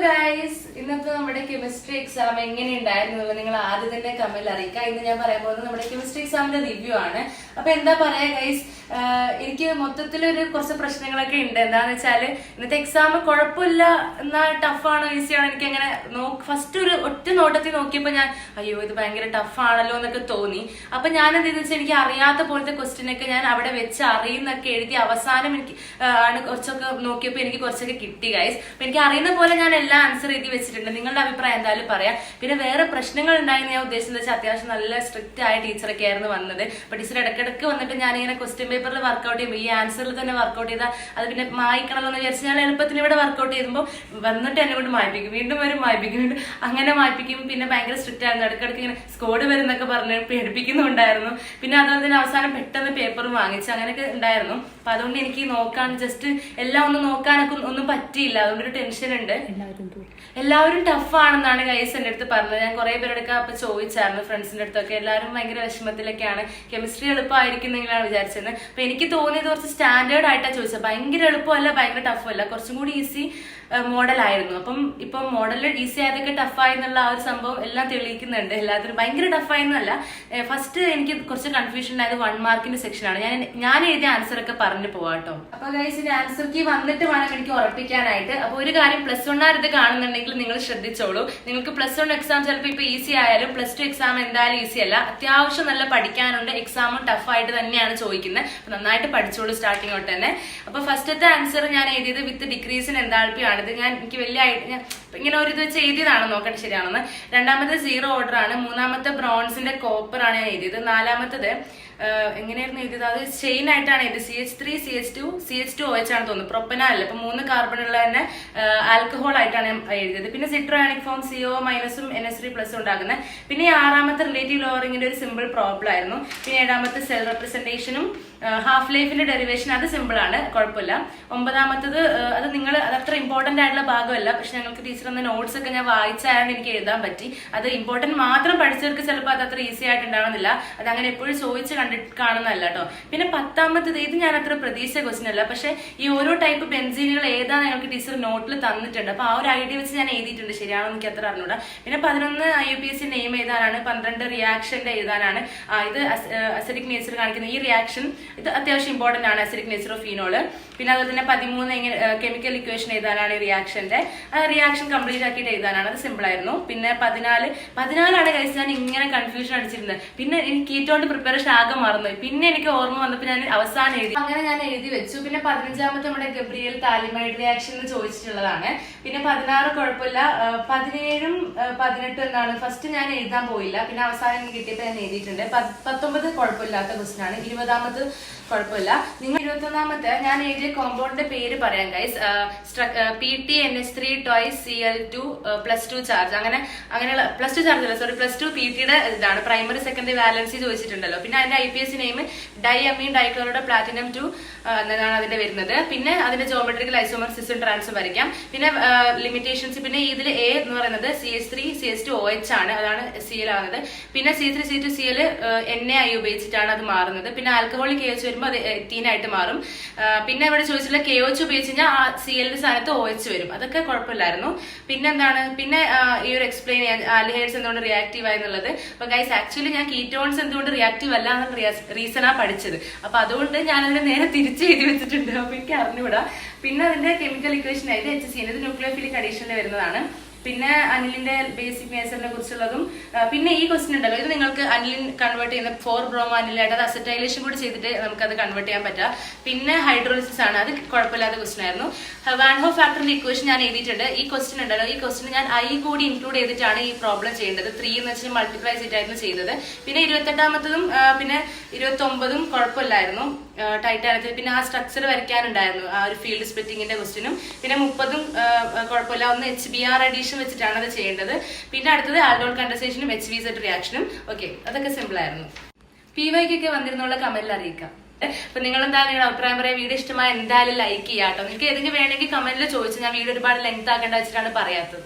Guys, ഇന്നത്തെ നമ്മുടെ chemistry exam എങ്ങനെയുണ്ടായിരുന്നു നിങ്ങൾ ആദ്യം തന്നെ കമന്റിൽ അറിയിക്കുക. ഇന്ന് ഞാൻ പറയാൻ പോകുന്നത് നമ്മുടെ കെമിസ്ട്രി എക്സാമിന്റെ റിവ്യൂ ആണ്. അപ്പൊ എന്താ പറയാ ഗൈസ്, എനിക്ക് മൊത്തത്തിലൊരു കുറച്ച് പ്രശ്നങ്ങളൊക്കെ ഉണ്ട്. എന്താന്ന് വെച്ചാല് ഇന്നത്തെ എക്സാം കുഴപ്പമില്ല, എന്നാ ടഫാണോ ഈസിയാണോ എനിക്ക് അങ്ങനെ ഫസ്റ്റ് ഒരു ഒറ്റ നോട്ടത്തിൽ നോക്കിയപ്പോ ഞാൻ അയ്യോ ഇത് ഭയങ്കര ടഫാണല്ലോ എന്നൊക്കെ തോന്നി. അപ്പൊ ഞാൻ എന്താണെന്ന് വെച്ചാൽ എനിക്ക് അറിയാത്ത പോലത്തെ ക്വസ്റ്റ്യൻ ഒക്കെ ഞാൻ അവിടെ വെച്ച് അറിയുന്നൊക്കെ എഴുതി അവസാനം എനിക്ക് ആണ് കുറച്ചൊക്കെ നോക്കിയപ്പോ എനിക്ക് കുറച്ചൊക്കെ കിട്ടി ഗൈസ്. അപ്പൊ എനിക്ക് അറിയുന്ന പോലെ ഞാൻ എല്ലാ ആൻസർ എഴുതി വെച്ചിട്ടുണ്ട്. നിങ്ങളുടെ അഭിപ്രായം എന്തായാലും പറയാം. പിന്നെ വേറെ പ്രശ്നങ്ങൾ ഉണ്ടായെന്ന് ഞാൻ ഉദ്ദേശിച്ചത് വെച്ചാൽ അത്യാവശ്യം നല്ല സ്ട്രിക്റ്റ് ആയ ടീച്ചറൊക്കെ ആയിരുന്നു വന്നത്. അപ്പൊ ടീച്ചർ ഇടയ്ക്കിടയ്ക്ക് വന്നിട്ട് ഞാനിങ്ങനെ ക്വസ്റ്റ്യൻ പേപ്പറിൽ വർക്ക്ഔട്ട് ചെയ്യുമ്പോൾ ഈ ആൻസറിൽ തന്നെ വർക്ക്ഔട്ട് ചെയ്താൽ അത് പിന്നെ മായ്ക്കണമല്ലോ എന്ന് വിചാരിച്ച് ഞാൻ എളുപ്പത്തിൽ ഇവിടെ വർക്ക്ഔട്ട് ചെയ്യുമ്പോൾ വന്നിട്ട് എന്നെ കൊണ്ട് മായ്പിക്കും, വീണ്ടും വരും മായ്പിക്കും, വീണ്ടും അങ്ങനെ മായ്പിക്കും. പിന്നെ ഭയങ്കര സ്ട്രിക്റ്റ് ആയിരുന്നു. ഇടയ്ക്കിടയ്ക്ക് ഇങ്ങനെ സ്കോഡ് വരുന്നൊക്കെ പറഞ്ഞ് പേടിപ്പിക്കുന്നുണ്ടായിരുന്നു. പിന്നെ അതുപോലെ തന്നെ അവസാനം പെട്ടെന്ന് പേപ്പറും വാങ്ങിച്ച് അങ്ങനെയൊക്കെ ഉണ്ടായിരുന്നു. അപ്പൊ അതുകൊണ്ട് എനിക്ക് നോക്കാൻ ജസ്റ്റ് എല്ലാം ഒന്ന് നോക്കാനൊക്കെ ഒന്നും പറ്റിയില്ല. അതുകൊണ്ടൊരു ടെൻഷൻ ഉണ്ട്. എല്ലാവരും ടഫാണെന്നാണ് ഗൈസ് എന്റെ അടുത്ത് പറഞ്ഞത്. ഞാൻ കുറെ പേരുടെ അപ്പൊ ചോദിച്ചായിരുന്നു ഫ്രണ്ട്സിന്റെ അടുത്തൊക്കെ. എല്ലാവരും ഭയങ്കര വിഷമത്തിലൊക്കെയാണ്. കെമിസ്ട്രി എളുപ്പമായിരിക്കുന്നെങ്കിലാണ് വിചാരിച്ചത്. അപ്പൊ എനിക്ക് തോന്നിയത് കുറച്ച് സ്റ്റാൻഡേർഡ് ആയിട്ടാണ് ചോദിച്ചത്. ഭയങ്കര എളുപ്പമല്ല, ഭയങ്കര ടഫും അല്ല, കുറച്ചും കൂടി ഈസി മോഡലായിരുന്നു. അപ്പം ഇപ്പം മോഡലിൽ ഈസി ആയതൊക്കെ ടഫായി എന്നുള്ള ആ ഒരു സംഭവം എല്ലാം തെളിയിക്കുന്നുണ്ട്. എല്ലാത്തിനും ഭയങ്കര ടഫായെന്നല്ല. ഫസ്റ്റ് എനിക്ക് കുറച്ച് കൺഫ്യൂഷൻ ഉണ്ടായത് 1 മാർക്കിന്റെ സെക്ഷനാണ്. ഞാൻ എഴുതിയ ആൻസർ ഒക്കെ പറഞ്ഞു പോവാട്ടോ. അപ്പൊ ഗൈസ് ഇതിന്റെ ആൻസർ കീ വന്നിട്ട് വേണം എനിക്ക് ഉറപ്പിക്കാനായിട്ട്. അപ്പൊ ഒരു കാര്യം, +1 ഇത് കാണുന്നുണ്ടെങ്കിൽ നിങ്ങൾ ശ്രദ്ധിച്ചോളൂ. നിങ്ങൾക്ക് +1 എക്സാം ചിലപ്പോൾ ഇപ്പൊ ഈസി ആയാലും +2 എക്സാം എന്തായാലും ഈസി അല്ല. അത്യാവശ്യം നല്ല പഠിക്കാനുണ്ട്. എക്സാമും ടഫായിട്ട് തന്നെയാണ് ചോദിക്കുന്നത്. അപ്പൊ നന്നായിട്ട് പഠിച്ചോളൂ സ്റ്റാർട്ടിങ് തൊട്ട് തന്നെ. അപ്പൊ ഫസ്റ്റത്തെ ആൻസർ ഞാൻ എഴുതിയത് വിത്ത് ഡിക്രീസ് ഇൻ എൻതാൽപ്പി ആണ്. എനിക്ക് വലിയ ഞാൻ ഇങ്ങനെ ഒരു ഇത് വെച്ച് എഴുതിയതാണ്, നോക്കട്ടെ ശരിയാണെന്ന്. രണ്ടാമത്തെ 0 ഓർഡർ ആണ്. മൂന്നാമത്തെ ബ്രോൺസിന്റെ കോപ്പർ ആണ് ഞാൻ എഴുതിയത്. നാലാമത്തത് എങ്ങനെയായിരുന്നു എഴുതിയത്, അത് ചെയിൻ ആയിട്ടാണ് എഴുതിയത്. CH3 CH2 OH ആണ് തോന്നുന്നു, പ്രൊപ്പനാൽ അല്ല. അപ്പൊ 3 കാർബൺ ഉള്ള തന്നെ ആൽക്കഹോൾ ആയിട്ടാണ് ഞാൻ എഴുതിയത്. പിന്നെ സിട്രോയാനിക് ഫോം CO- NH3+ ഉണ്ടാക്കുന്നത്. പിന്നെ 6ാമത്തെ റിലേറ്റീവ് ലോവറിംഗിന്റെ ഒരു സിമ്പിൾ പ്രോബ്ലം ആയിരുന്നു. പിന്നെ 7ാമത്തെ സെൽ റെപ്രസെന്റേഷനും ഹാഫ് ലൈഫിന്റെ ഡെറിവേഷൻ, അത് സിമ്പിൾ ആണ്, കുഴപ്പമില്ല. 9ാമത്തത് അത് അത്ര ഇമ്പോർട്ടന്റ് ആയിട്ടുള്ള ഭാഗമല്ല. പക്ഷെ ഞങ്ങൾക്ക് ടീച്ചർ എന്ന നോട്ട്സ് ഒക്കെ ഞാൻ വായിച്ചാണ് എനിക്ക് എഴുതാൻ പറ്റി. അത് ഇമ്പോർട്ടന്റ് മാത്രം പഠിച്ചവർക്ക് ചിലപ്പോൾ അത് അത്ര ഈസി ആയിട്ടുണ്ടാവുന്നില്ല. അത് അങ്ങനെ എപ്പോഴും ചോദിച്ച് കാണുന്നതല്ല കേട്ടോ. പിന്നെ 10ാമത്തത് ഇത് ഞാൻ അത്ര പ്രതീക്ഷിച്ച ക്വസ്റ്റ്യൻ അല്ല. പക്ഷെ ഈ ഓരോ ടൈപ്പ് ബെൻസീനുകൾ ഏതാ ഞങ്ങൾക്ക് ടീച്ചർ നോട്ടിൽ തന്നിട്ടുണ്ട്. അപ്പൊ ആ ഒരു ഐഡിയ വെച്ച് ഞാൻ എഴുതിയിട്ടുണ്ട്. ശരിയാണോ എനിക്ക് അത്ര അറിഞ്ഞൂടാ. പിന്നെ 11 IUPAC നെയിം എഴുതാനാണ്. 12 റിയാക്ഷന്റെ എഴുതാനാണ്. ഇത് അസിഡിക് നേച്ചർ കാണിക്കുന്ന ഈ റിയാക്ഷൻ ഇത് അത്യാവശ്യം ഇമ്പോർട്ടന്റ് ആണ്, അസിഡിക് നേച്ചർ ഓഫ് ഫീനോള്. പിന്നെ അതുപോലെ തന്നെ 13 കെമിക്കൽ ഇക്വേഷൻ എഴുതാനാണ് റിയാക്ഷന്റെ. ആ റിയാക്ഷൻ കംപ്ലീറ്റ് ആക്കിയിട്ട് എഴുതാനാണ്. അത് സിമ്പിൾ ആയിരുന്നു. പിന്നെ 14 കഴിച്ച് ഞാൻ ഇങ്ങനെ കൺഫ്യൂഷൻ അടിച്ചിരുന്നത്. പിന്നെ എനിക്ക് കീറ്റോണ്ട് പ്രിപ്പറേഷൻ ആകെ മറന്നുപോയി. പിന്നെ എനിക്ക് ഓർമ്മ വന്നപ്പോൾ ഞാൻ അവസാനം എഴുതി, അങ്ങനെ ഞാൻ എഴുതി വെച്ചു. പിന്നെ 15ാമത്തെ നമ്മുടെ ഗബ്രിയൽ താലിമൈഡ് റിയാക്ഷൻ എന്ന് ചോദിച്ചിട്ടുള്ളതാണ്. പിന്നെ 16 കുഴപ്പമില്ല. 17ഉം 18 എന്നാണ് ഫസ്റ്റ് ഞാൻ എഴുതാൻ പോയില്ല. പിന്നെ അവസാനം എനിക്ക് കിട്ടിയപ്പോൾ ഞാൻ എഴുതിയിട്ടുണ്ട്. 19 കുഴപ്പമില്ലാത്ത ക്വസ്റ്റൻ ആണ്. 20ാമത് കുഴപ്പമില്ല. നിങ്ങൾ 21ാമത്തെ ഞാൻ എഴുതിയ കോമ്പൗണ്ടിന്റെ പേര് പറയാം guys. PT-NH3 twice Cl2 +2 charge, അങ്ങനെയുള്ള +2 ചാർജ് അല്ല, സോറി, +2 PT-യുടെ ഇതാണ്. പ്രൈമറി സെക്കൻഡറി വാലൻസി ചോദിച്ചിട്ടുണ്ടല്ലോ. പിന്നെ അതിന്റെ IPAC name diamine dichloride platinum 2 എന്നതാണ് അതിന്റെ വരുന്നത്. പിന്നെ അതിന്റെ ജോമെട്രിക്കൽ ഐസോമർസിസും ട്രാൻസും വരയ്ക്കാം. പിന്നെ ലിമിറ്റേഷൻസ്, പിന്നെ ഇതിൽ A എന്ന് പറയുന്നത് CH3 CH2 OH ആണ്, അതാണ് Cl ആവുന്നത്. പിന്നെ C3 C2 Cl NaI ഉപയോഗിച്ചിട്ടാണ് അത് മാറുന്നത്. പിന്നെ ആൽക്കഹോളിക് KOH വരുമ്പോൾ അത് എത്തീനായിട്ട് മാറും. പിന്നെ ഇവിടെ ചോദിച്ചിട്ടുള്ള KOH ഉപയോഗിച്ച് കഴിഞ്ഞാൽ ആ Cl സ്ഥാനത്ത് OH വരും. അതൊക്കെ കുഴപ്പമില്ലായിരുന്നു. പിന്നെ എന്താണ്, പിന്നെ ഈ ഒരു എക്സ്പ്ലെയിൻ ചെയ്യാൻ ആൽഡിഹൈഡ്സ് എന്തുകൊണ്ട് റിയാക്റ്റീവ് ആയെന്നുള്ളത്. അപ്പൊ ഗൈസ് ആക്ച്വലി ഞാൻ കീറ്റോൺസ് എന്തുകൊണ്ട് റിയാക്റ്റീവ് അല്ല എന്നുള്ള റീസണാ പഠിച്ചത്. അപ്പൊ അതുകൊണ്ട് ഞാൻ അതിനെ നേരെ തിരിച്ച് എഴുതി വെച്ചിട്ടുണ്ട്. അപ്പൊ എനിക്ക് അറിഞ്ഞുകൂടാ. പിന്നെ അതിന്റെ കെമിക്കൽ ഇക്വേഷൻ ആയിട്ട് HCN, ഇത് ന്യൂക്ലിയോഫിലിക് അഡീഷനിൽ വരുന്നതാണ്. പിന്നെ അനിലിന്റെ ബേസിക് നേച്ചറിനെ കുറിച്ചുള്ളതും. പിന്നെ ഈ ക്വസ്റ്റ്യൻ ഉണ്ടല്ലോ, ഇത് നിങ്ങൾക്ക് അനിലിൻ കൺവേർട്ട് ചെയ്യുന്ന 4-ബ്രോമോ അനിലായിട്ട് അത് അസറ്റൈലേഷൻ കൂടി ചെയ്തിട്ട് നമുക്കത് കൺവേർട്ട് ചെയ്യാൻ പറ്റുക. പിന്നെ ഹൈഡ്രോളിസിസ് ആണ്, അത് കുഴപ്പമില്ലാത്ത ക്വസ്റ്റൻ ആയിരുന്നു. വാൻ ഹോ ഫാക്ടറിന്റെ ഇക്വേഷൻ ഞാൻ എഴുതിയിട്ടുണ്ട്. ഈ ക്വസ്റ്റൻ ഉണ്ടല്ലോ, ഈ ക്വസ്റ്റൻ ഞാൻ I കൂടി ഇൻക്ലൂഡ് ചെയ്തിട്ടാണ് ഈ പ്രോബ്ലം ചെയ്യേണ്ടത്. 3 എന്ന് വെച്ചാൽ മൾട്ടിപ്ലൈ ചെയ്തിട്ടായിരുന്നു ചെയ്തത്. പിന്നെ 28ാമത്തതും പിന്നെ 29ഉം കുഴപ്പമില്ലായിരുന്നു ടൈറ്റാനത്തിൽ. പിന്നെ ആ സ്ട്രക്ചർ വരയ്ക്കാനുണ്ടായിരുന്നു, ആ ഒരു ഫീൽഡ് സ്പ്ലിറ്റിങ്ങിന്റെ ക്വസ്റ്റ്യനും. പിന്നെ 30ഉം കുഴപ്പമില്ല. ഒന്ന് HBr അഡീഷൻ വെച്ചിട്ടാണ് അത് ചെയ്യേണ്ടത്. പിന്നെ അടുത്തത് ആൽഡോൾ കണ്ടൻസേഷനും HVZ റിയാക്ഷനും. ഓക്കെ, അതൊക്കെ സിമ്പിൾ ആയിരുന്നു. PYക്കൊക്കെ വന്നിരുന്നുള്ള കമന്റിൽ അറിയിക്കാം. അപ്പൊ നിങ്ങൾ എന്തായാലും നിങ്ങളുടെ അഭിപ്രായം പറയാം. വീഡിയോ ഇഷ്ടമായ എന്തായാലും ലൈക്ക് ചെയ്യാട്ടോ. നിങ്ങൾക്ക് ഏതെങ്കിലും വേണമെങ്കിൽ കമന്റിൽ ചോദിച്ചു. ഞാൻ വീഡിയോ ഒരുപാട് ലെങ്ത് ആക്കേണ്ട വെച്ചിട്ടാണ് പറയാത്തത്.